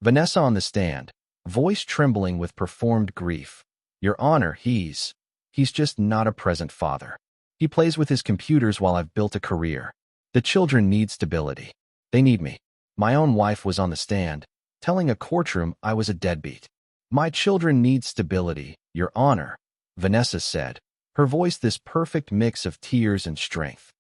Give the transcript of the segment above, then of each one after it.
Vanessa on the stand, voice trembling with performed grief. Your Honor, he's just not a present father. He plays with his computers while I've built a career. The children need stability. They need me. My own wife was on the stand, telling a courtroom I was a deadbeat. My children need stability, Your Honor, Vanessa said, her voice this perfect mix of tears and strength.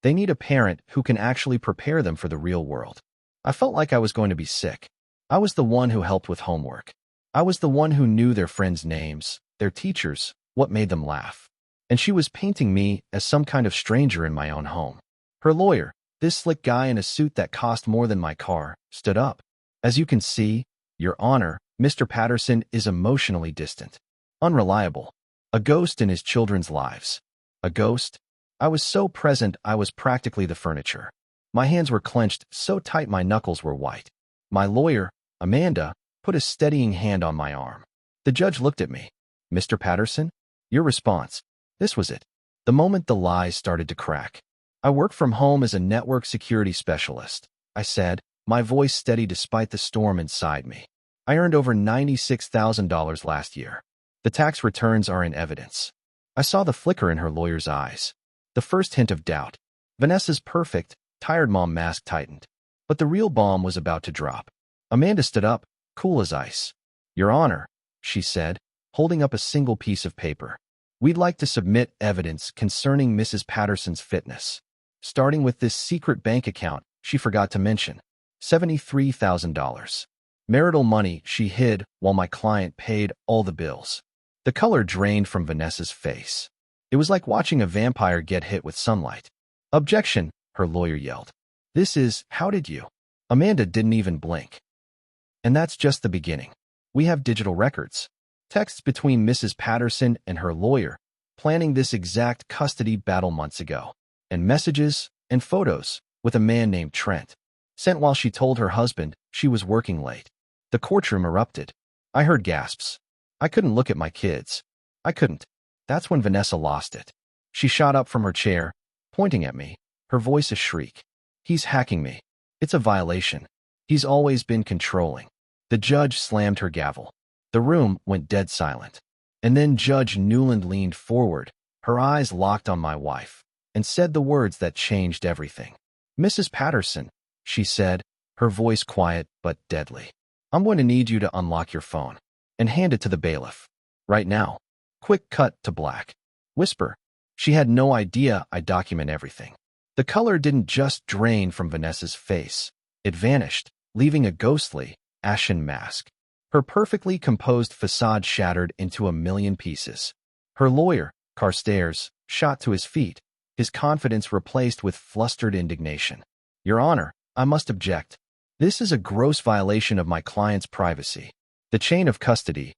They need a parent who can actually prepare them for the real world. I felt like I was going to be sick. I was the one who helped with homework. I was the one who knew their friends' names, their teachers, what made them laugh. And she was painting me as some kind of stranger in my own home. Her lawyer, this slick guy in a suit that cost more than my car, stood up. As you can see, Your Honor, Mr. Patterson is emotionally distant. Unreliable. A ghost in his children's lives. A ghost? I was so present I was practically the furniture. My hands were clenched so tight my knuckles were white. My lawyer, Amanda, put a steadying hand on my arm. The judge looked at me. Mr. Patterson? Your response. This was it. The moment the lies started to crack. I work from home as a network security specialist, I said, my voice steady despite the storm inside me. I earned over $96,000 last year. The tax returns are in evidence. I saw the flicker in her lawyer's eyes. The first hint of doubt. Vanessa's perfect, tired mom mask tightened. But the real bomb was about to drop. Amanda stood up, cool as ice. Your Honor, she said, holding up a single piece of paper. We'd like to submit evidence concerning Mrs. Patterson's fitness. Starting with this secret bank account she forgot to mention. $73,000. Marital money she hid while my client paid all the bills. The color drained from Vanessa's face. It was like watching a vampire get hit with sunlight. Objection, her lawyer yelled. How did you? Amanda didn't even blink. And that's just the beginning. We have digital records. Texts between Mrs. Patterson and her lawyer, planning this exact custody battle months ago. And messages and photos with a man named Trent, sent while she told her husband she was working late. The courtroom erupted. I heard gasps. I couldn't look at my kids. I couldn't. That's when Vanessa lost it. She shot up from her chair, pointing at me, her voice a shriek. He's hacking me. It's a violation. He's always been controlling. The judge slammed her gavel. The room went dead silent. And then Judge Newland leaned forward, her eyes locked on my wife, and said the words that changed everything. Mrs. Patterson, she said, her voice quiet but deadly. I'm going to need you to unlock your phone and hand it to the bailiff. Right now. Quick cut to black. Whisper. She had no idea I document everything. The color didn't just drain from Vanessa's face. It vanished, leaving a ghostly, ashen mask. Her perfectly composed facade shattered into a million pieces. Her lawyer, Carstairs, shot to his feet, his confidence replaced with flustered indignation. Your Honor, I must object. This is a gross violation of my client's privacy. The chain of custody,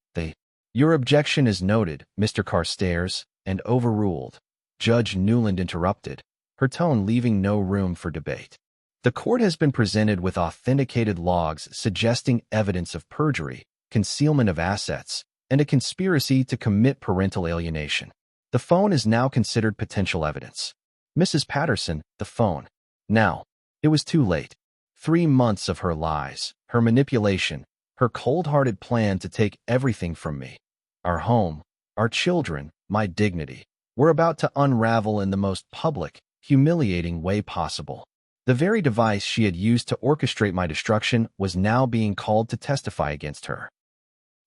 Your objection is noted, Mr. Carstairs, and overruled. Judge Newland interrupted, her tone leaving no room for debate. The court has been presented with authenticated logs suggesting evidence of perjury, concealment of assets, and a conspiracy to commit parental alienation. The phone is now considered potential evidence. Mrs. Patterson, the phone. Now, it was too late. 3 months of her lies, her manipulation, her cold-hearted plan to take everything from me. Our home, our children, my dignity, were about to unravel in the most public, humiliating way possible. The very device she had used to orchestrate my destruction was now being called to testify against her.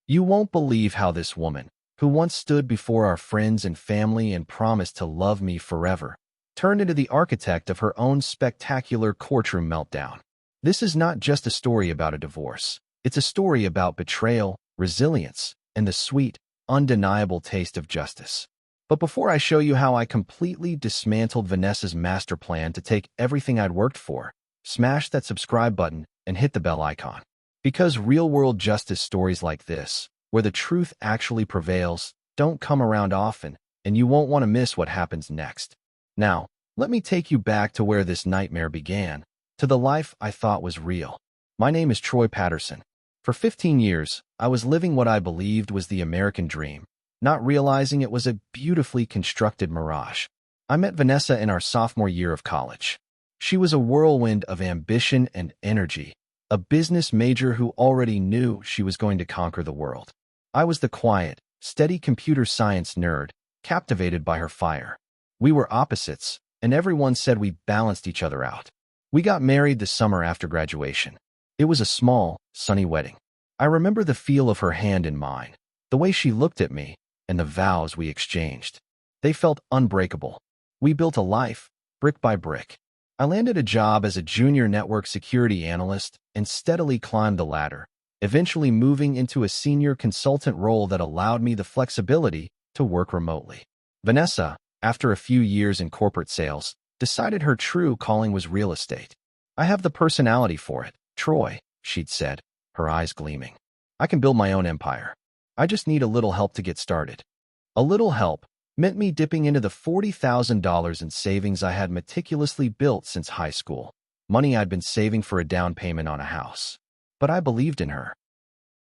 You won't believe how this woman, who once stood before our friends and family and promised to love me forever, turned into the architect of her own spectacular courtroom meltdown. This is not just a story about a divorce. It's a story about betrayal, resilience, and the sweet, undeniable taste of justice. But before I show you how I completely dismantled Vanessa's master plan to take everything I'd worked for, smash that subscribe button and hit the bell icon. Because real-world justice stories like this, where the truth actually prevails, don't come around often, and you won't want to miss what happens next. Now, let me take you back to where this nightmare began, to the life I thought was real. My name is Troy Patterson. For 15 years, I was living what I believed was the American dream, not realizing it was a beautifully constructed mirage. I met Vanessa in our sophomore year of college. She was a whirlwind of ambition and energy, a business major who already knew she was going to conquer the world. I was the quiet, steady computer science nerd, captivated by her fire. We were opposites, and everyone said we balanced each other out. We got married the summer after graduation. It was a small, sunny wedding. I remember the feel of her hand in mine, the way she looked at me, and the vows we exchanged. They felt unbreakable. We built a life, brick by brick. I landed a job as a junior network security analyst and steadily climbed the ladder, eventually moving into a senior consultant role that allowed me the flexibility to work remotely. Vanessa, after a few years in corporate sales, decided her true calling was real estate. I have the personality for it, Troy, she'd said, her eyes gleaming. I can build my own empire. I just need a little help to get started. A little help meant me dipping into the $40,000 in savings I had meticulously built since high school, money I'd been saving for a down payment on a house. But I believed in her.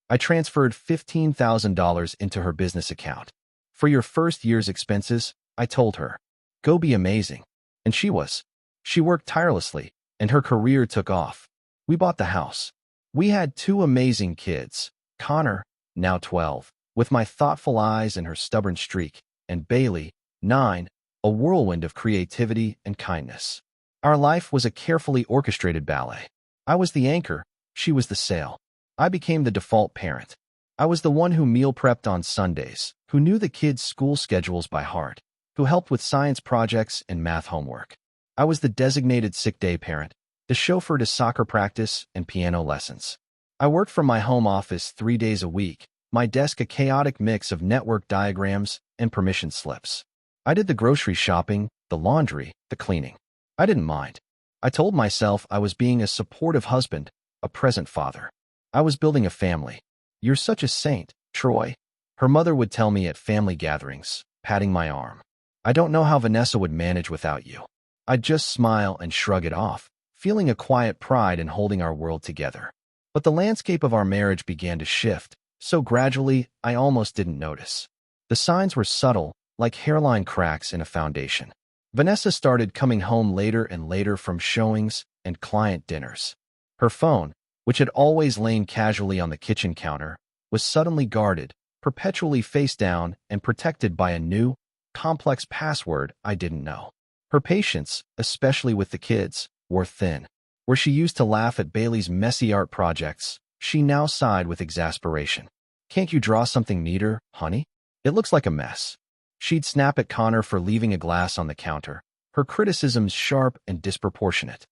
I transferred $15,000 into her business account. For your first year's expenses, I told her, go be amazing. And she was. She worked tirelessly, and her career took off. We bought the house. We had two amazing kids, Connor, now 12, with my thoughtful eyes and her stubborn streak, and Bailey, 9, a whirlwind of creativity and kindness. Our life was a carefully orchestrated ballet. I was the anchor, she was the sail. I became the default parent. I was the one who meal prepped on Sundays, who knew the kids' school schedules by heart, who helped with science projects and math homework. I was the designated sick day parent, the chauffeur to soccer practice and piano lessons. I worked from my home office 3 days a week, my desk a chaotic mix of network diagrams and permission slips. I did the grocery shopping, the laundry, the cleaning. I didn't mind. I told myself I was being a supportive husband, a present father. I was building a family. You're such a saint, Troy, her mother would tell me at family gatherings, patting my arm. I don't know how Vanessa would manage without you. I'd just smile and shrug it off, feeling a quiet pride in holding our world together. But the landscape of our marriage began to shift, so gradually I almost didn't notice. The signs were subtle, like hairline cracks in a foundation. Vanessa started coming home later and later from showings and client dinners. Her phone, which had always lain casually on the kitchen counter, was suddenly guarded, perpetually face down and protected by a new, complex password I didn't know. Her patience, especially with the kids, wore thin. Where she used to laugh at Bailey's messy art projects, she now sighed with exasperation. Can't you draw something neater, honey? It looks like a mess. She'd snap at Connor for leaving a glass on the counter, her criticisms sharp and disproportionate.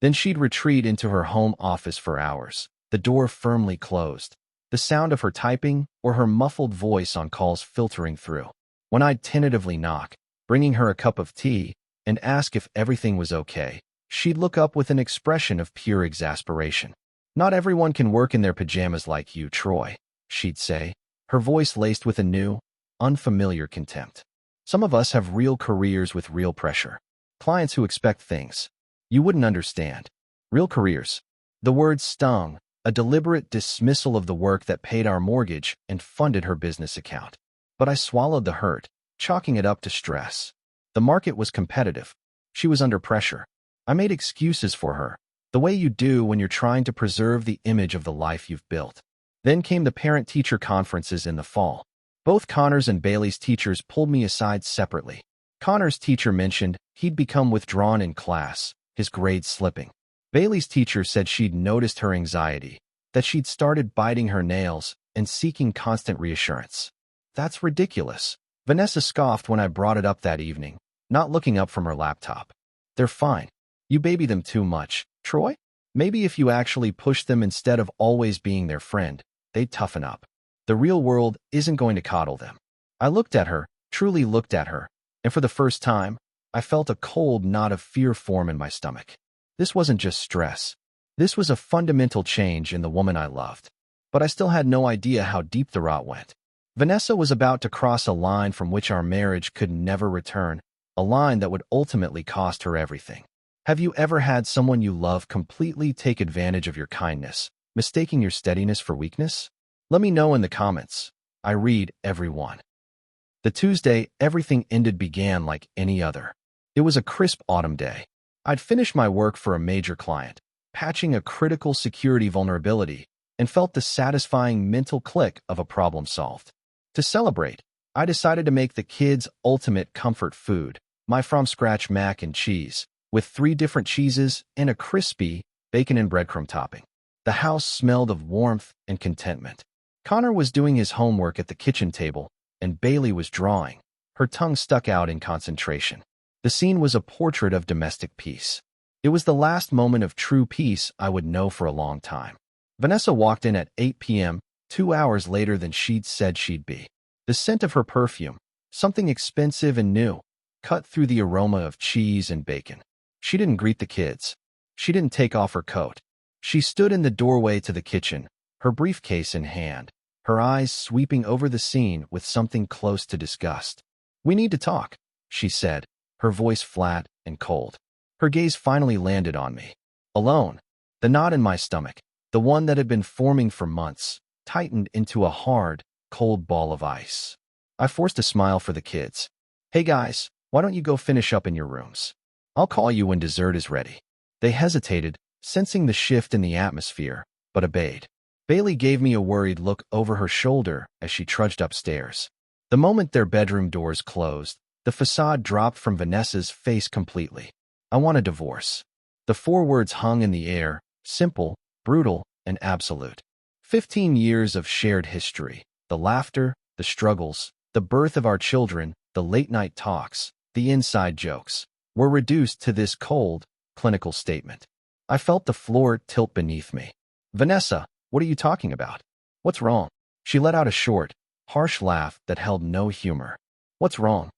Then she'd retreat into her home office for hours, the door firmly closed, the sound of her typing or her muffled voice on calls filtering through. When I'd tentatively knock, bringing her a cup of tea, and ask if everything was okay, she'd look up with an expression of pure exasperation. Not everyone can work in their pajamas like you, Troy, she'd say, her voice laced with a new, unfamiliar contempt. Some of us have real careers with real pressure. Clients who expect things you wouldn't understand. Real careers. The word stung, a deliberate dismissal of the work that paid our mortgage and funded her business account. But I swallowed the hurt, chalking it up to stress. The market was competitive. She was under pressure. I made excuses for her, the way you do when you're trying to preserve the image of the life you've built. Then came the parent-teacher conferences in the fall. Both Connor's and Bailey's teachers pulled me aside separately. Connor's teacher mentioned he'd become withdrawn in class, his grades slipping. Bailey's teacher said she'd noticed her anxiety, that she'd started biting her nails and seeking constant reassurance. That's ridiculous. Vanessa scoffed when I brought it up that evening, not looking up from her laptop. They're fine. You baby them too much, Troy? Maybe if you actually push them instead of always being their friend, they'd toughen up. The real world isn't going to coddle them. I looked at her, truly looked at her, and for the first time, I felt a cold knot of fear form in my stomach. This wasn't just stress. This was a fundamental change in the woman I loved. But I still had no idea how deep the rot went. Vanessa was about to cross a line from which our marriage could never return, a line that would ultimately cost her everything. Have you ever had someone you love completely take advantage of your kindness, mistaking your steadiness for weakness? Let me know in the comments. I read every one. The Tuesday everything ended began like any other. It was a crisp autumn day. I'd finished my work for a major client, patching a critical security vulnerability, and felt the satisfying mental click of a problem solved. To celebrate, I decided to make the kids' ultimate comfort food, my from-scratch mac and cheese, with 3 different cheeses and a crispy bacon and breadcrumb topping. The house smelled of warmth and contentment. Connor was doing his homework at the kitchen table, and Bailey was drawing, her tongue stuck out in concentration. The scene was a portrait of domestic peace. It was the last moment of true peace I would know for a long time. Vanessa walked in at 8 p.m., 2 hours later than she'd said she'd be. The scent of her perfume, something expensive and new, cut through the aroma of cheese and bacon. She didn't greet the kids. She didn't take off her coat. She stood in the doorway to the kitchen, her briefcase in hand, her eyes sweeping over the scene with something close to disgust. "We need to talk," she said, her voice flat and cold. Her gaze finally landed on me. Alone, the knot in my stomach, the one that had been forming for months, tightened into a hard, cold ball of ice. I forced a smile for the kids. "Hey guys, why don't you go finish up in your rooms? I'll call you when dessert is ready." They hesitated, sensing the shift in the atmosphere, but obeyed. Bailey gave me a worried look over her shoulder as she trudged upstairs. The moment their bedroom doors closed, the facade dropped from Vanessa's face completely. "I want a divorce." The 4 words hung in the air, simple, brutal, and absolute. 15 years of shared history, the laughter, the struggles, the birth of our children, the late-night talks, the inside jokes, were reduced to this cold, clinical statement. I felt the floor tilt beneath me. "Vanessa, what are you talking about? What's wrong?" She let out a short, harsh laugh that held no humor. "What's wrong?"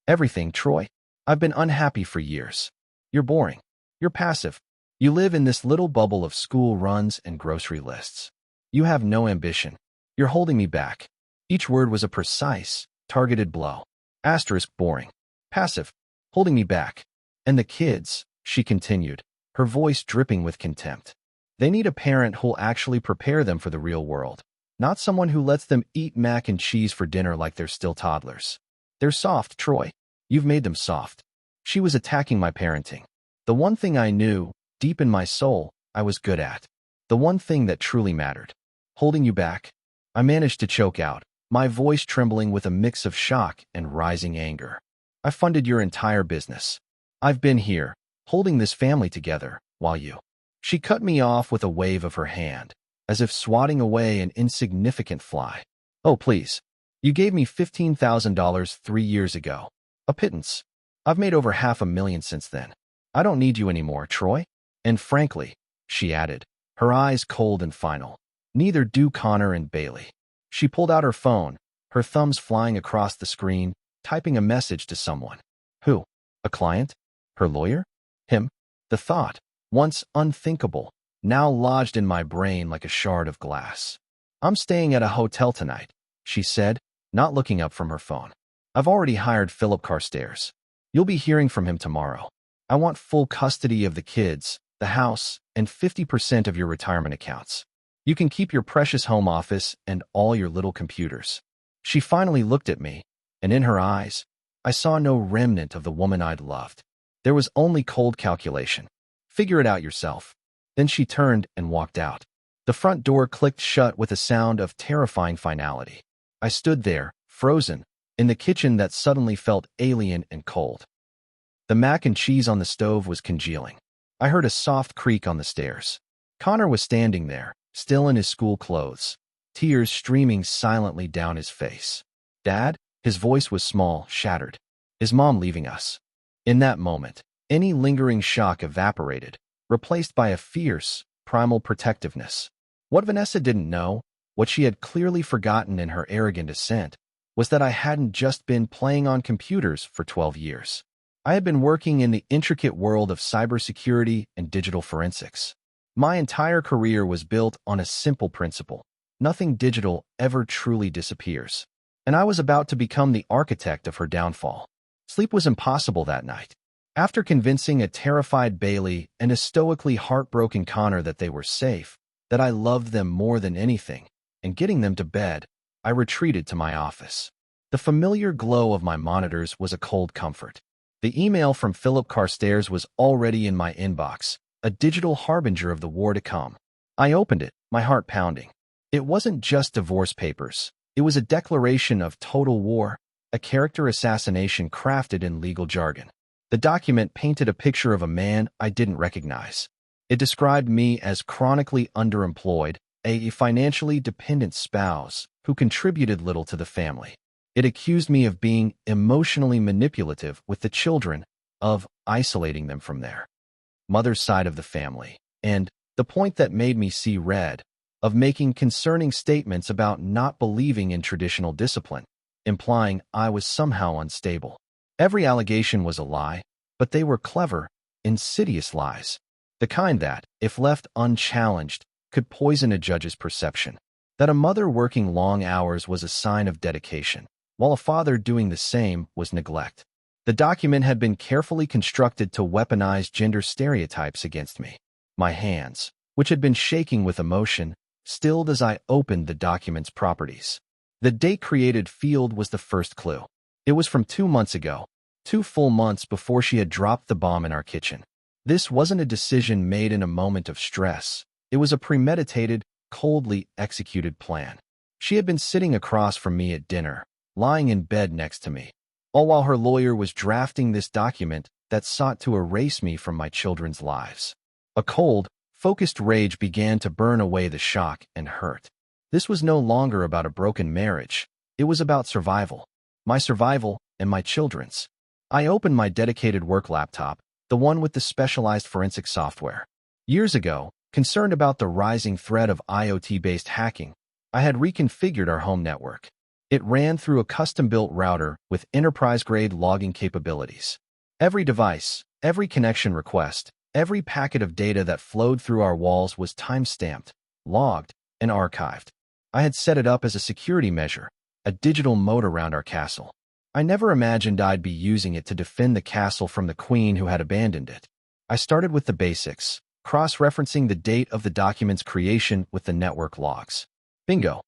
"Everything, Troy. I've been unhappy for years. You're boring. You're passive. You live in this little bubble of school runs and grocery lists. You have no ambition. You're holding me back." Each word was a precise, targeted blow. Asterisk boring. Passive. Holding me back. "And the kids," she continued, her voice dripping with contempt. "They need a parent who'll actually prepare them for the real world, not someone who lets them eat mac and cheese for dinner like they're still toddlers. They're soft, Troy. You've made them soft." She was attacking my parenting. The one thing I knew, deep in my soul, I was good at. The one thing that truly mattered. "Holding you back?" I managed to choke out, my voice trembling with a mix of shock and rising anger. "I funded your entire business. I've been here, holding this family together, while you—" She cut me off with a wave of her hand, as if swatting away an insignificant fly. "Oh, please. You gave me $15,000 3 years ago. A pittance. I've made over $500,000 since then. I don't need you anymore, Troy. And frankly," she added, her eyes cold and final, "neither do Connor and Bailey." She pulled out her phone, her thumbs flying across the screen, typing a message to someone. Who? A client? Her lawyer? Him? The thought, once unthinkable, now lodged in my brain like a shard of glass. "I'm staying at a hotel tonight," she said, not looking up from her phone. "I've already hired Philip Carstairs. You'll be hearing from him tomorrow. I want full custody of the kids, the house, and 50% of your retirement accounts. You can keep your precious home office and all your little computers." She finally looked at me, and in her eyes, I saw no remnant of the woman I'd loved. There was only cold calculation. "Figure it out yourself." Then she turned and walked out. The front door clicked shut with a sound of terrifying finality. I stood there, frozen, in the kitchen that suddenly felt alien and cold. The mac and cheese on the stove was congealing. I heard a soft creak on the stairs. Connor was standing there, still in his school clothes, tears streaming silently down his face. "Dad?" His voice was small, shattered. "Is Mom leaving us?" In that moment, any lingering shock evaporated, replaced by a fierce, primal protectiveness. What Vanessa didn't know, what she had clearly forgotten in her arrogant assent, was that I hadn't just been playing on computers for 12 years. I had been working in the intricate world of cybersecurity and digital forensics. My entire career was built on a simple principle: nothing digital ever truly disappears. And I was about to become the architect of her downfall. Sleep was impossible that night. After convincing a terrified Bailey and a stoically heartbroken Connor that they were safe, that I loved them more than anything, and getting them to bed, I retreated to my office. The familiar glow of my monitors was a cold comfort. The email from Philip Carstairs was already in my inbox, a digital harbinger of the war to come. I opened it, my heart pounding. It wasn't just divorce papers. It was a declaration of total war, a character assassination crafted in legal jargon. The document painted a picture of a man I didn't recognize. It described me as chronically underemployed, a financially dependent spouse who contributed little to the family. It accused me of being emotionally manipulative with the children, of isolating them from their mother's side of the family, and, the point that made me see red, of making concerning statements about not believing in traditional discipline, implying I was somehow unstable. Every allegation was a lie, but they were clever, insidious lies. The kind that, if left unchallenged, could poison a judge's perception. That a mother working long hours was a sign of dedication, while a father doing the same was neglect. The document had been carefully constructed to weaponize gender stereotypes against me. My hands, which had been shaking with emotion, stilled as I opened the document's properties. The date-created field was the first clue. It was from 2 months ago, 2 full months before she had dropped the bomb in our kitchen. This wasn't a decision made in a moment of stress. It was a premeditated, coldly executed plan. She had been sitting across from me at dinner, lying in bed next to me, all while her lawyer was drafting this document that sought to erase me from my children's lives. A cold, focused rage began to burn away the shock and hurt. This was no longer about a broken marriage. It was about survival. My survival and my children's. I opened my dedicated work laptop, the one with the specialized forensic software. Years ago, concerned about the rising threat of IoT-based hacking, I had reconfigured our home network. It ran through a custom-built router with enterprise-grade logging capabilities. Every device, every connection request, every packet of data that flowed through our walls was time-stamped, logged, and archived. I had set it up as a security measure, a digital moat around our castle. I never imagined I'd be using it to defend the castle from the queen who had abandoned it. I started with the basics, cross-referencing the date of the document's creation with the network logs. Bingo!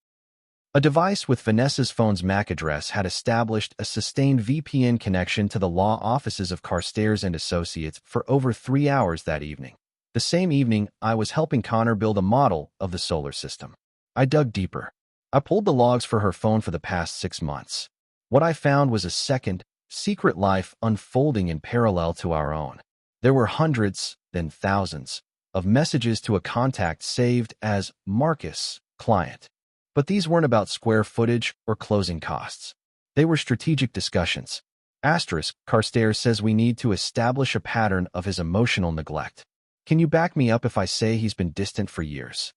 A device with Vanessa's phone's MAC address had established a sustained VPN connection to the law offices of Carstairs and Associates for over 3 hours that evening. The same evening, I was helping Connor build a model of the solar system. I dug deeper. I pulled the logs for her phone for the past 6 months. What I found was a second, secret life unfolding in parallel to our own. There were hundreds, then thousands, of messages to a contact saved as Marcus, client. But these weren't about square footage or closing costs. They were strategic discussions. Asterisk, Carstairs says we need to establish a pattern of his emotional neglect. Can you back me up if I say he's been distant for years?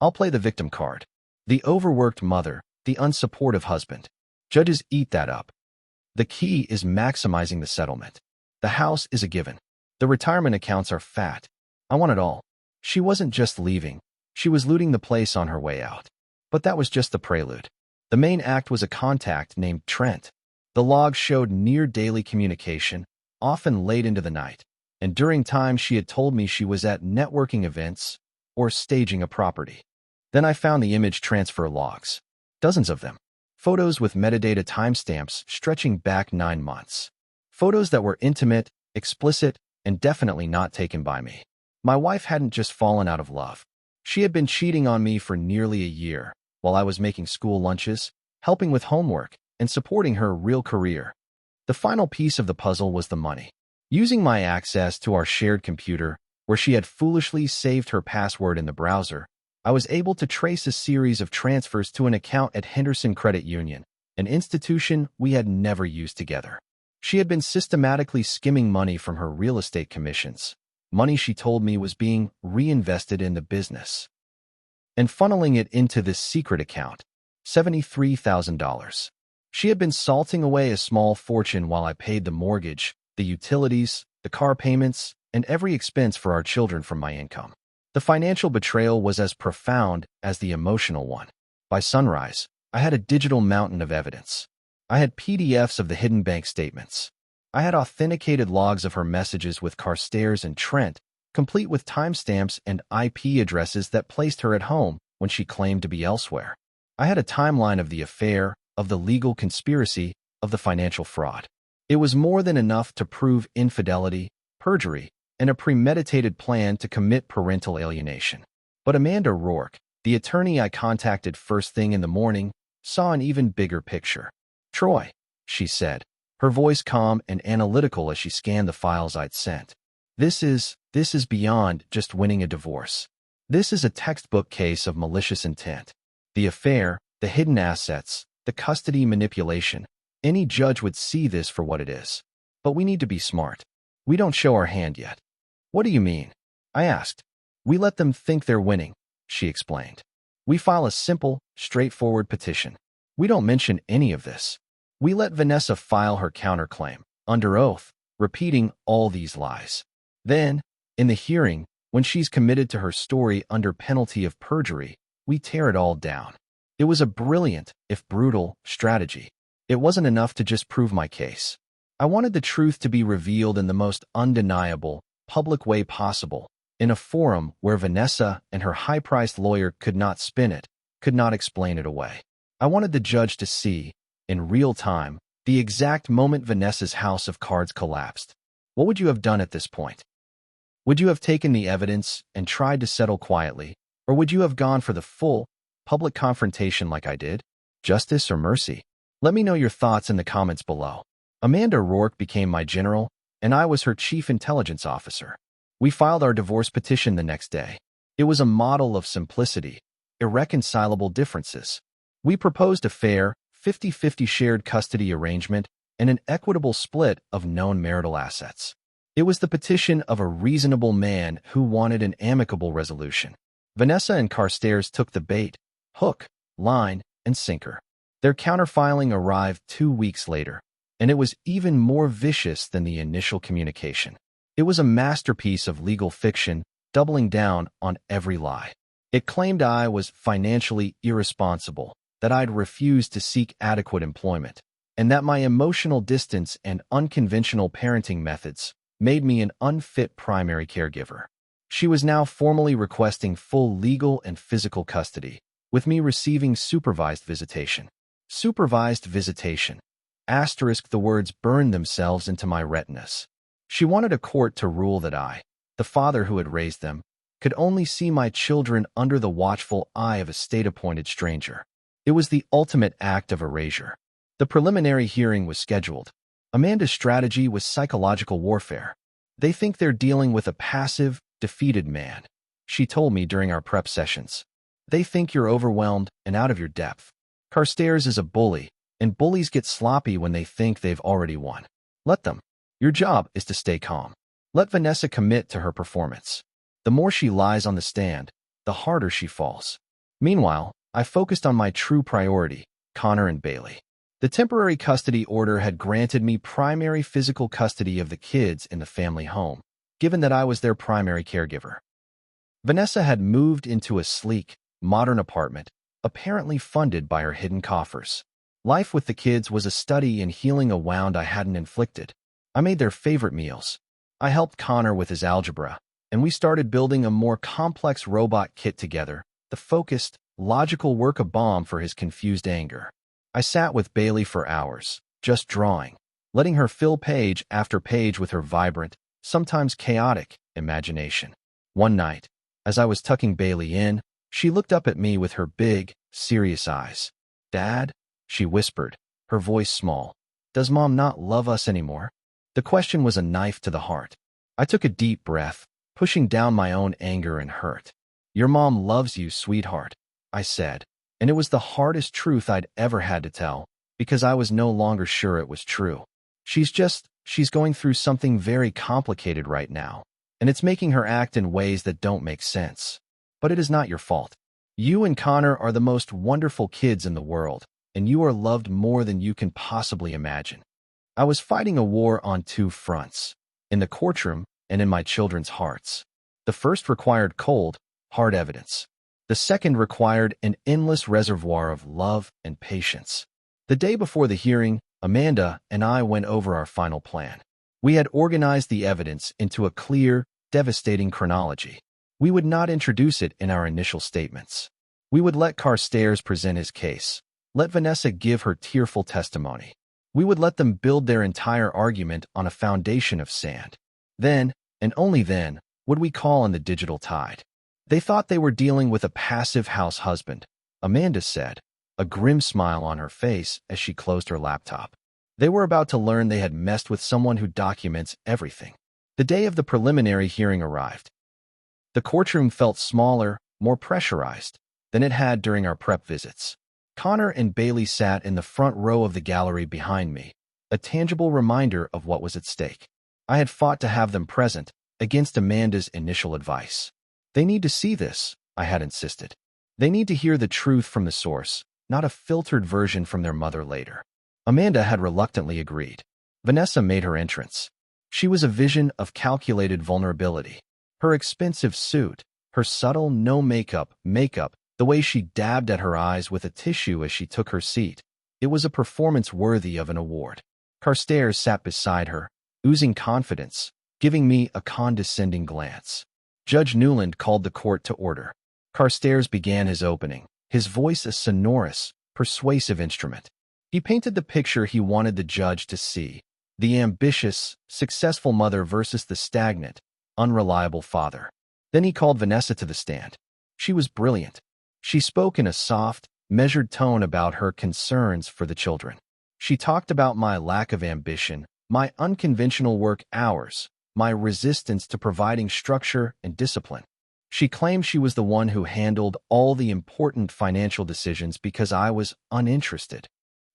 I'll play the victim card. The overworked mother, the unsupportive husband. Judges eat that up. The key is maximizing the settlement. The house is a given. The retirement accounts are fat. I want it all. She wasn't just leaving. She was looting the place on her way out. But that was just the prelude. The main act was a contact named Trent. The logs showed near-daily communication, often late into the night, and during times she had told me she was at networking events or staging a property. Then I found the image transfer logs. Dozens of them. Photos with metadata timestamps stretching back 9 months. Photos that were intimate, explicit, and definitely not taken by me. My wife hadn't just fallen out of love. She had been cheating on me for nearly a year, while I was making school lunches, helping with homework, and supporting her real career. The final piece of the puzzle was the money. Using my access to our shared computer, where she had foolishly saved her password in the browser, I was able to trace a series of transfers to an account at Henderson Credit Union, an institution we had never used together. She had been systematically skimming money from her real estate commissions, money she told me was being reinvested in the business, and funneling it into this secret account, $73,000. She had been salting away a small fortune while I paid the mortgage, the utilities, the car payments, and every expense for our children from my income. The financial betrayal was as profound as the emotional one. By sunrise, I had a digital mountain of evidence. I had PDFs of the hidden bank statements. I had authenticated logs of her messages with Carstairs and Trent, complete with timestamps and IP addresses that placed her at home when she claimed to be elsewhere. I had a timeline of the affair, of the legal conspiracy, of the financial fraud. It was more than enough to prove infidelity, perjury, and a premeditated plan to commit parental alienation. But Amanda Rourke, the attorney I contacted first thing in the morning, saw an even bigger picture. "Troy," she said, her voice calm and analytical as she scanned the files I'd sent. This is beyond just winning a divorce. This is a textbook case of malicious intent. The affair, the hidden assets, the custody manipulation. Any judge would see this for what it is. But we need to be smart. We don't show our hand yet." "What do you mean?" I asked. "We let them think they're winning," she explained. "We file a simple, straightforward petition. We don't mention any of this. We let Vanessa file her counterclaim, under oath, repeating all these lies. Then, in the hearing, when she's committed to her story under penalty of perjury, we tear it all down." It was a brilliant, if brutal, strategy. It wasn't enough to just prove my case. I wanted the truth to be revealed in the most undeniable, public way possible, in a forum where Vanessa and her high-priced lawyer could not spin it, could not explain it away. I wanted the judge to see, in real time, the exact moment Vanessa's house of cards collapsed. What would you have done at this point? Would you have taken the evidence and tried to settle quietly, or would you have gone for the full, public confrontation like I did? Justice or mercy? Let me know your thoughts in the comments below. Amanda Rourke became my general, and I was her chief intelligence officer. We filed our divorce petition the next day. It was a model of simplicity, irreconcilable differences. We proposed a fair, 50-50 shared custody arrangement and an equitable split of known marital assets. It was the petition of a reasonable man who wanted an amicable resolution. Vanessa and Carstairs took the bait, hook, line, and sinker. Their counterfiling arrived 2 weeks later, and it was even more vicious than the initial communication. It was a masterpiece of legal fiction, doubling down on every lie. It claimed I was financially irresponsible, that I'd refused to seek adequate employment, and that my emotional distance and unconventional parenting methods made me an unfit primary caregiver. She was now formally requesting full legal and physical custody, with me receiving supervised visitation. Supervised visitation. Asterisk, the words burned themselves into my retinas. She wanted a court to rule that I, the father who had raised them, could only see my children under the watchful eye of a state-appointed stranger. It was the ultimate act of erasure. The preliminary hearing was scheduled. Amanda's strategy was psychological warfare. They think they're dealing with a passive, defeated man, she told me during our prep sessions. They think you're overwhelmed and out of your depth. Carstairs is a bully, and bullies get sloppy when they think they've already won. Let them. Your job is to stay calm. Let Vanessa commit to her performance. The more she lies on the stand, the harder she falls. Meanwhile, I focused on my true priority, Connor and Bailey. The temporary custody order had granted me primary physical custody of the kids in the family home, given that I was their primary caregiver. Vanessa had moved into a sleek, modern apartment, apparently funded by her hidden coffers. Life with the kids was a study in healing a wound I hadn't inflicted. I made their favorite meals. I helped Connor with his algebra, and we started building a more complex robot kit together, the focused, logical work of bomb for his confused anger. I sat with Bailey for hours, just drawing, letting her fill page after page with her vibrant, sometimes chaotic, imagination. One night, as I was tucking Bailey in, she looked up at me with her big, serious eyes. "Dad," she whispered, her voice small, "does Mom not love us anymore?" The question was a knife to the heart. I took a deep breath, pushing down my own anger and hurt. "Your mom loves you, sweetheart," I said, and it was the hardest truth I'd ever had to tell, because I was no longer sure it was true. She's going through something very complicated right now, and it's making her act in ways that don't make sense. But it is not your fault. You and Connor are the most wonderful kids in the world, and you are loved more than you can possibly imagine. I was fighting a war on two fronts, in the courtroom and in my children's hearts. The first required cold, hard evidence. The second required an endless reservoir of love and patience. The day before the hearing, Amanda and I went over our final plan. We had organized the evidence into a clear, devastating chronology. We would not introduce it in our initial statements. We would let Carstairs present his case, let Vanessa give her tearful testimony. We would let them build their entire argument on a foundation of sand. Then, and only then would we call on the digital tide. They thought they were dealing with a passive house husband, Amanda said, a grim smile on her face as she closed her laptop. They were about to learn they had messed with someone who documents everything. The day of the preliminary hearing arrived. The courtroom felt smaller, more pressurized than it had during our prep visits. Connor and Bailey sat in the front row of the gallery behind me, a tangible reminder of what was at stake. I had fought to have them present against Amanda's initial advice. They need to see this, I had insisted. They need to hear the truth from the source, not a filtered version from their mother later. Amanda had reluctantly agreed. Vanessa made her entrance. She was a vision of calculated vulnerability. Her expensive suit, her subtle no-makeup, the way she dabbed at her eyes with a tissue as she took her seat. It was a performance worthy of an award. Carstairs sat beside her, oozing confidence, giving me a condescending glance. Judge Newland called the court to order. Carstairs began his opening, his voice a sonorous, persuasive instrument. He painted the picture he wanted the judge to see, the ambitious, successful mother versus the stagnant, unreliable father. Then he called Vanessa to the stand. She was brilliant. She spoke in a soft, measured tone about her concerns for the children. She talked about my lack of ambition, my unconventional work hours, my resistance to providing structure and discipline. She claimed she was the one who handled all the important financial decisions because I was uninterested.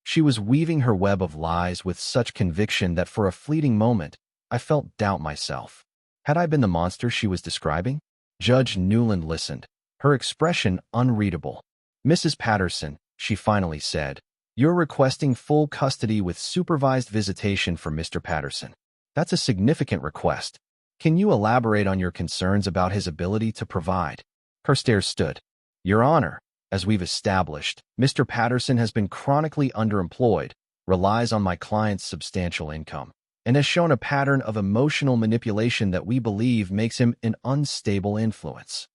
She was weaving her web of lies with such conviction that for a fleeting moment, I felt doubt myself. Had I been the monster she was describing? Judge Newland listened, her expression unreadable. Mrs. Patterson, she finally said, you're requesting full custody with supervised visitation for Mr. Patterson. That's a significant request. Can you elaborate on your concerns about his ability to provide? Carstairs stood. Your Honor, as we've established, Mr. Patterson has been chronically underemployed, relies on my client's substantial income, and has shown a pattern of emotional manipulation that we believe makes him an unstable influence.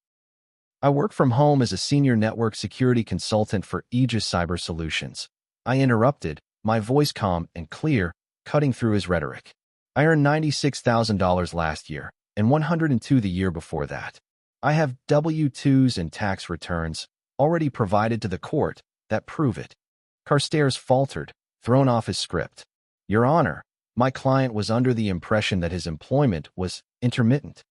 I work from home as a senior network security consultant for Aegis Cyber Solutions. I interrupted, my voice calm and clear, cutting through his rhetoric. I earned $96,000 last year, and $102,000 the year before that. I have W-2s and tax returns, already provided to the court, that prove it. Carstairs faltered, thrown off his script. Your Honor, my client was under the impression that his employment was intermittent.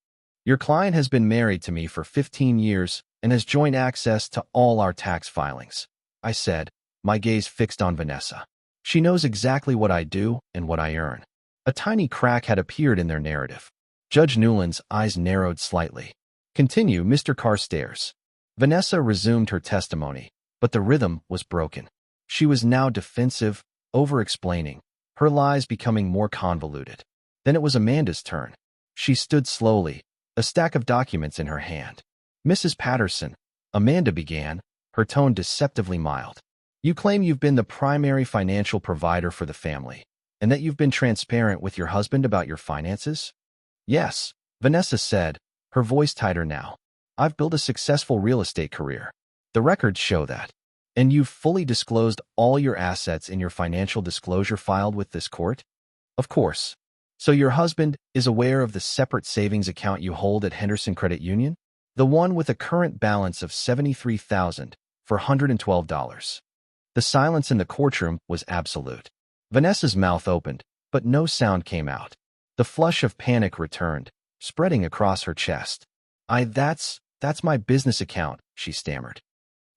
Your client has been married to me for 15 years and has joint access to all our tax filings. I said, my gaze fixed on Vanessa. She knows exactly what I do and what I earn. A tiny crack had appeared in their narrative. Judge Newland's eyes narrowed slightly. Continue, Mr. Carstairs. Vanessa resumed her testimony, but the rhythm was broken. She was now defensive, over-explaining, her lies becoming more convoluted. Then it was Amanda's turn. She stood slowly, a stack of documents in her hand. Mrs. Patterson, Amanda began, her tone deceptively mild. You claim you've been the primary financial provider for the family, and that you've been transparent with your husband about your finances? Yes, Vanessa said, her voice tighter now. I've built a successful real estate career. The records show that. And you've fully disclosed all your assets in your financial disclosure filed with this court? Of course. So your husband is aware of the separate savings account you hold at Henderson Credit Union? The one with a current balance of $73,000 for $112. The silence in the courtroom was absolute. Vanessa's mouth opened, but no sound came out. The flush of panic returned, spreading across her chest. That's my business account, she stammered.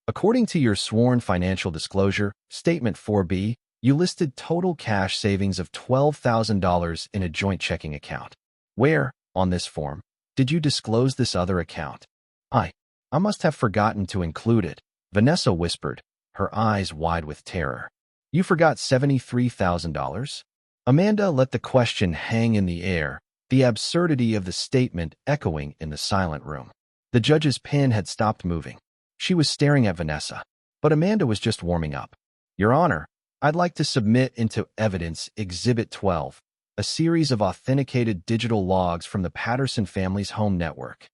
According to your sworn financial disclosure, Statement 4B, you listed total cash savings of $12,000 in a joint checking account. Where, on this form, did you disclose this other account? I must have forgotten to include it, Vanessa whispered, her eyes wide with terror. You forgot $73,000? Amanda let the question hang in the air, the absurdity of the statement echoing in the silent room. The judge's pen had stopped moving. She was staring at Vanessa, but Amanda was just warming up. Your Honor, I'd like to submit into evidence Exhibit 12, a series of authenticated digital logs from the Patterson family's home network.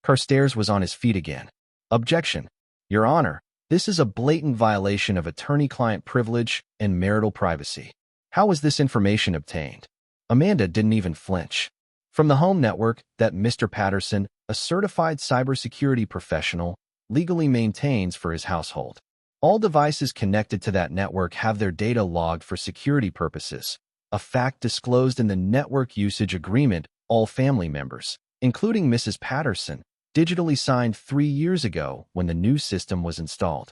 Carstairs was on his feet again. Objection. Your Honor, this is a blatant violation of attorney-client privilege and marital privacy. How was this information obtained? Amanda didn't even flinch. From the home network that Mr. Patterson, a certified cybersecurity professional, legally maintains for his household. All devices connected to that network have their data logged for security purposes, a fact disclosed in the network usage agreement all family members, including Mrs. Patterson, digitally signed 3 years ago when the new system was installed.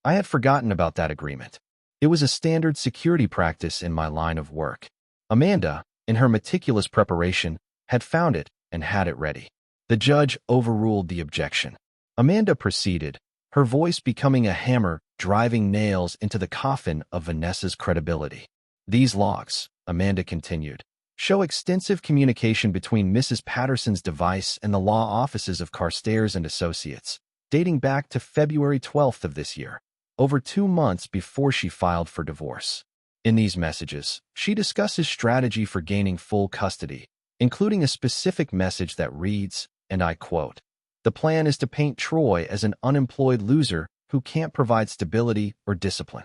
I had forgotten about that agreement. It was a standard security practice in my line of work. Amanda, in her meticulous preparation, had found it and had it ready. The judge overruled the objection. Amanda proceeded, her voice becoming a hammer driving nails into the coffin of Vanessa's credibility. These logs, Amanda continued, show extensive communication between Mrs. Patterson's device and the law offices of Carstairs and Associates, dating back to February 12th of this year, over 2 months before she filed for divorce. In these messages, she discusses strategy for gaining full custody, including a specific message that reads, and I quote, "The plan is to paint Troy as an unemployed loser who can't provide stability or discipline."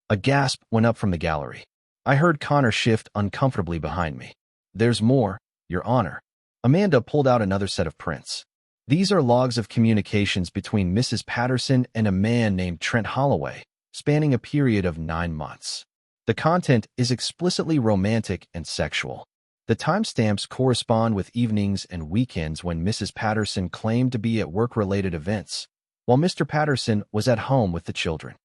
A gasp went up from the gallery. I heard Connor shift uncomfortably behind me. "There's more, Your Honor." Amanda pulled out another set of prints. These are logs of communications between Mrs. Patterson and a man named Trent Holloway, spanning a period of 9 months. The content is explicitly romantic and sexual. The timestamps correspond with evenings and weekends when Mrs. Patterson claimed to be at work-related events, while Mr. Patterson was at home with the children.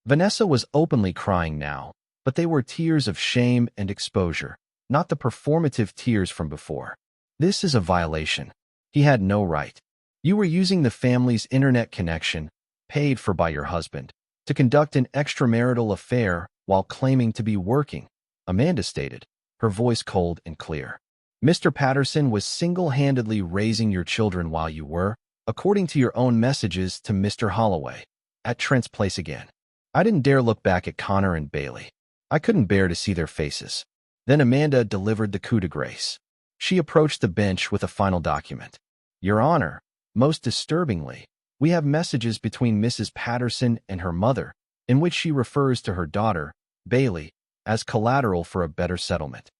Vanessa was openly crying now, but they were tears of shame and exposure, not the performative tears from before. "This is a violation. He had no right. You were using the family's internet connection, paid for by your husband, to conduct an extramarital affair while claiming to be working," Amanda stated, her voice cold and clear. "Mr. Patterson was single-handedly raising your children while you were, according to your own messages to Mr. Holloway, at Trent's place again." I didn't dare look back at Connor and Bailey. I couldn't bear to see their faces. Then Amanda delivered the coup de grace. She approached the bench with a final document. "Your Honor, most disturbingly, we have messages between Mrs. Patterson and her mother, in which she refers to her daughter, Bailey, as collateral for a better settlement."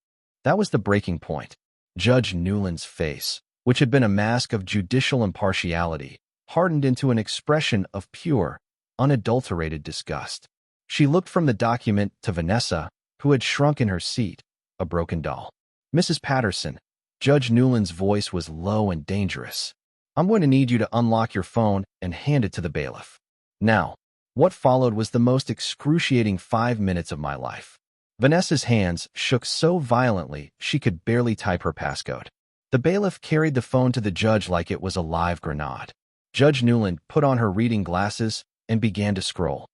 That was the breaking point. Judge Newland's face, which had been a mask of judicial impartiality, hardened into an expression of pure, unadulterated disgust. She looked from the document to Vanessa, who had shrunk in her seat, a broken doll. "Mrs. Patterson," Judge Newland's voice was low and dangerous, "I'm going to need you to unlock your phone and hand it to the bailiff. Now." What followed was the most excruciating 5 minutes of my life. Vanessa's hands shook so violently she could barely type her passcode. The bailiff carried the phone to the judge like it was a live grenade. Judge Newland put on her reading glasses and began to scroll.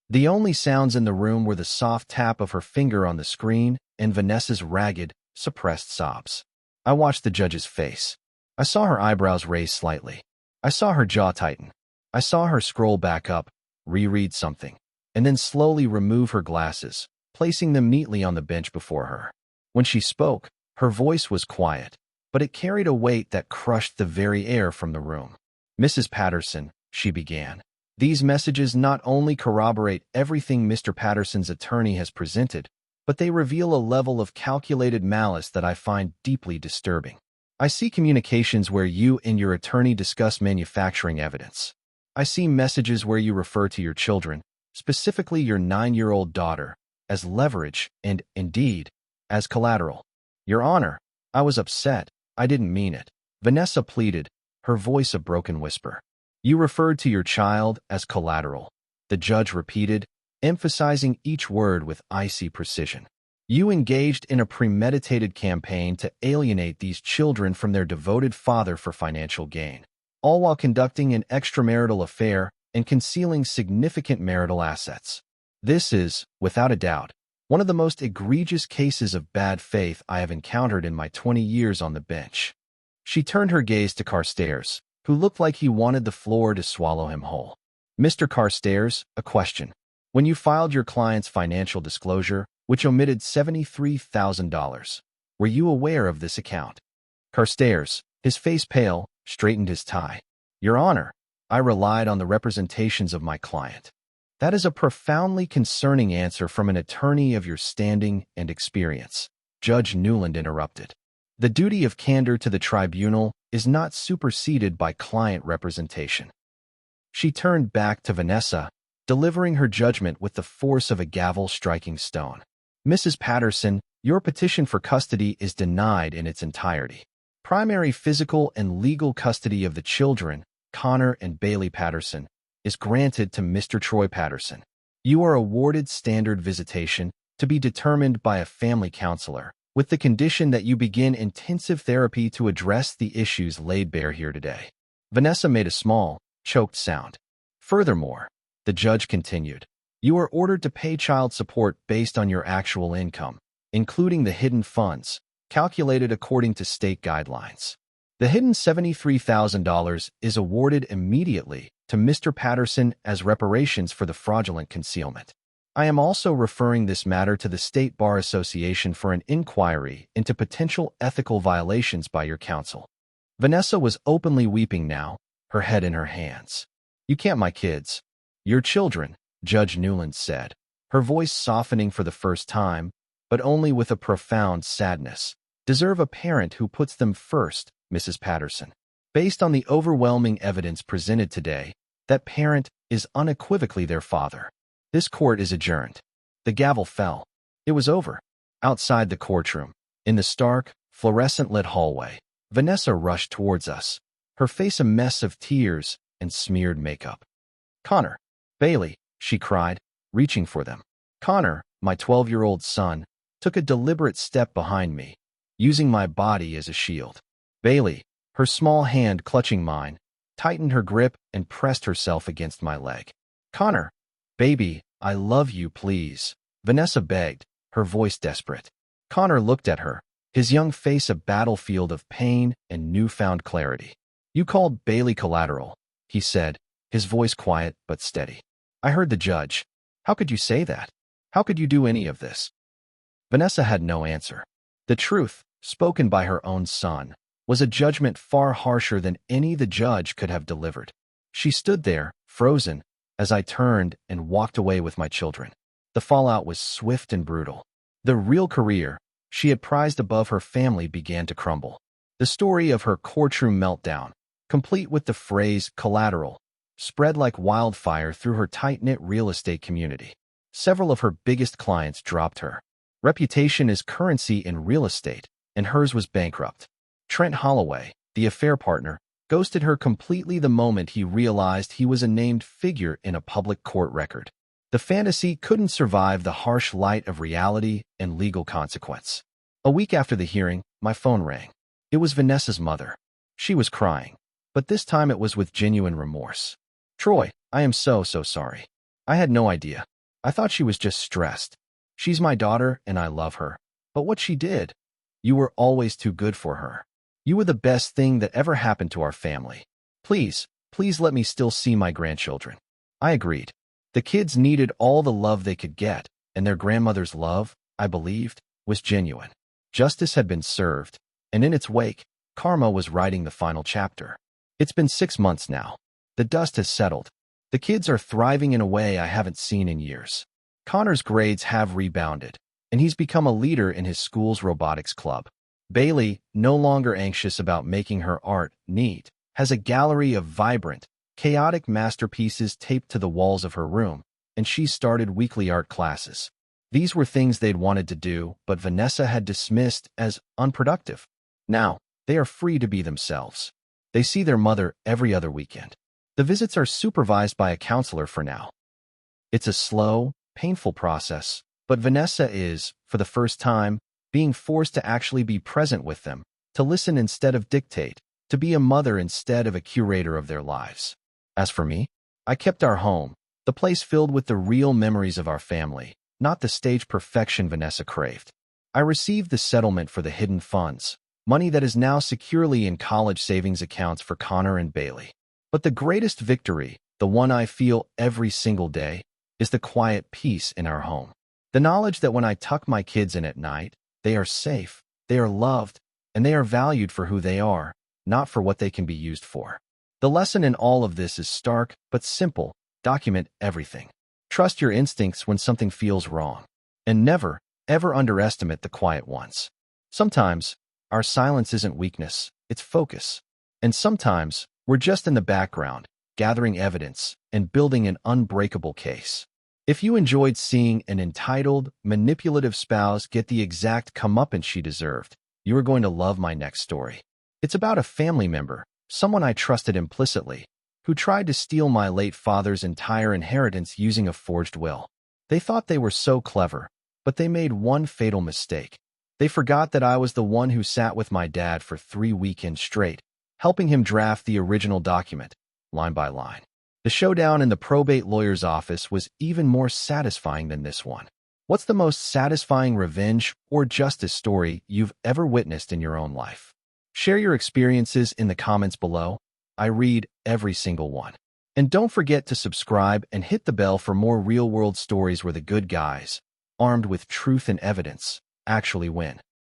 The only sounds in the room were the soft tap of her finger on the screen and Vanessa's ragged, suppressed sobs. I watched the judge's face. I saw her eyebrows raise slightly. I saw her jaw tighten. I saw her scroll back up, reread something, and then slowly remove her glasses, placing them neatly on the bench before her. When she spoke, her voice was quiet, but it carried a weight that crushed the very air from the room. "Mrs. Patterson," she began, "these messages not only corroborate everything Mr. Patterson's attorney has presented, but they reveal a level of calculated malice that I find deeply disturbing. I see communications where you and your attorney discuss manufacturing evidence. I see messages where you refer to your children, specifically your 9-year-old daughter, as leverage and, indeed, as collateral." "Your Honor, I was upset. I didn't mean it," Vanessa pleaded, her voice a broken whisper. "You referred to your child as collateral," the judge repeated, emphasizing each word with icy precision. "You engaged in a premeditated campaign to alienate these children from their devoted father for financial gain, all while conducting an extramarital affair and concealing significant marital assets. This is, without a doubt, one of the most egregious cases of bad faith I have encountered in my 20 years on the bench." She turned her gaze to Carstairs, who looked like he wanted the floor to swallow him whole. "Mr. Carstairs, a question. When you filed your client's financial disclosure, which omitted $73,000, were you aware of this account?" Carstairs, his face pale, straightened his tie. "Your Honor, I relied on the representations of my client." "That is a profoundly concerning answer from an attorney of your standing and experience," Judge Newland interrupted. The duty of candor to the tribunal is not superseded by client representation. She turned back to Vanessa, delivering her judgment with the force of a gavel striking stone. Mrs. Patterson, your petition for custody is denied in its entirety. Primary physical and legal custody of the children, Connor and Bailey Patterson, is granted to Mr. Troy Patterson. You are awarded standard visitation to be determined by a family counselor, with the condition that you begin intensive therapy to address the issues laid bare here today. Vanessa made a small, choked sound. Furthermore, the judge continued, you are ordered to pay child support based on your actual income, including the hidden funds, calculated according to state guidelines. The hidden $73,000 is awarded immediately to Mr. Patterson as reparations for the fraudulent concealment. I am also referring this matter to the State Bar Association for an inquiry into potential ethical violations by your counsel. Vanessa was openly weeping now, her head in her hands. You can't, my kids. Your children, Judge Newland said, her voice softening for the first time, but only with a profound sadness, deserve a parent who puts them first, Mrs. Patterson. Based on the overwhelming evidence presented today, that parent is unequivocally their father. This court is adjourned. The gavel fell. It was over. Outside the courtroom, in the stark, fluorescent-lit hallway, Vanessa rushed towards us, her face a mess of tears and smeared makeup. Connor, Bailey, she cried, reaching for them. Connor, my 12-year-old son, took a deliberate step behind me, using my body as a shield. Bailey, her small hand clutching mine, tightened her grip and pressed herself against my leg. Connor, baby, I love you, please, Vanessa begged, her voice desperate. Connor looked at her, his young face a battlefield of pain and newfound clarity. You called Bailey collateral, he said, his voice quiet but steady. I heard the judge. How could you say that? How could you do any of this? Vanessa had no answer. The truth, spoken by her own son, was a judgment far harsher than any the judge could have delivered. She stood there, frozen, as I turned and walked away with my children. The fallout was swift and brutal. The real career she had prized above her family began to crumble. The story of her courtroom meltdown, complete with the phrase collateral, spread like wildfire through her tight-knit real estate community. Several of her biggest clients dropped her. Reputation is currency in real estate, and hers was bankrupt. Trent Holloway, the affair partner, ghosted her completely the moment he realized he was a named figure in a public court record. The fantasy couldn't survive the harsh light of reality and legal consequence. A week after the hearing, my phone rang. It was Vanessa's mother. She was crying, but this time it was with genuine remorse. Troy, I am so sorry. I had no idea. I thought she was just stressed. She's my daughter and I love her. But what she did, you were always too good for her. You were the best thing that ever happened to our family. Please let me still see my grandchildren. I agreed. The kids needed all the love they could get, and their grandmother's love, I believed, was genuine. Justice had been served, and in its wake, karma was writing the final chapter. It's been 6 months now. The dust has settled. The kids are thriving in a way I haven't seen in years. Connor's grades have rebounded, and he's become a leader in his school's robotics club. Bailey, no longer anxious about making her art neat, has a gallery of vibrant, chaotic masterpieces taped to the walls of her room, and she's started weekly art classes. These were things they'd wanted to do, but Vanessa had dismissed as unproductive. Now, they are free to be themselves. They see their mother every other weekend. The visits are supervised by a counselor for now. It's a slow, painful process, but Vanessa is, for the first time, being forced to actually be present with them, to listen instead of dictate, to be a mother instead of a curator of their lives. As for me, I kept our home, the place filled with the real memories of our family, not the staged perfection Vanessa craved. I received the settlement for the hidden funds, money that is now securely in college savings accounts for Connor and Bailey. But the greatest victory, the one I feel every single day, is the quiet peace in our home. The knowledge that when I tuck my kids in at night, they are safe, they are loved, and they are valued for who they are, not for what they can be used for. The lesson in all of this is stark but simple. Document everything. Trust your instincts when something feels wrong. And never, ever underestimate the quiet ones. Sometimes, Our silence isn't weakness, it's focus. And sometimes, we're just in the background, gathering evidence and building an unbreakable case. If you enjoyed seeing an entitled, manipulative spouse get the exact comeuppance she deserved, you are going to love my next story. It's about a family member, someone I trusted implicitly, who tried to steal my late father's entire inheritance using a forged will. They thought they were so clever, but they made one fatal mistake. They forgot that I was the one who sat with my dad for 3 weekends straight, helping him draft the original document, line by line. The showdown in the probate lawyer's office was even more satisfying than this one. What's the most satisfying revenge or justice story you've ever witnessed in your own life? Share your experiences in the comments below. I read every single one. And don't forget to subscribe and hit the bell for more real-world stories where the good guys, armed with truth and evidence, actually win.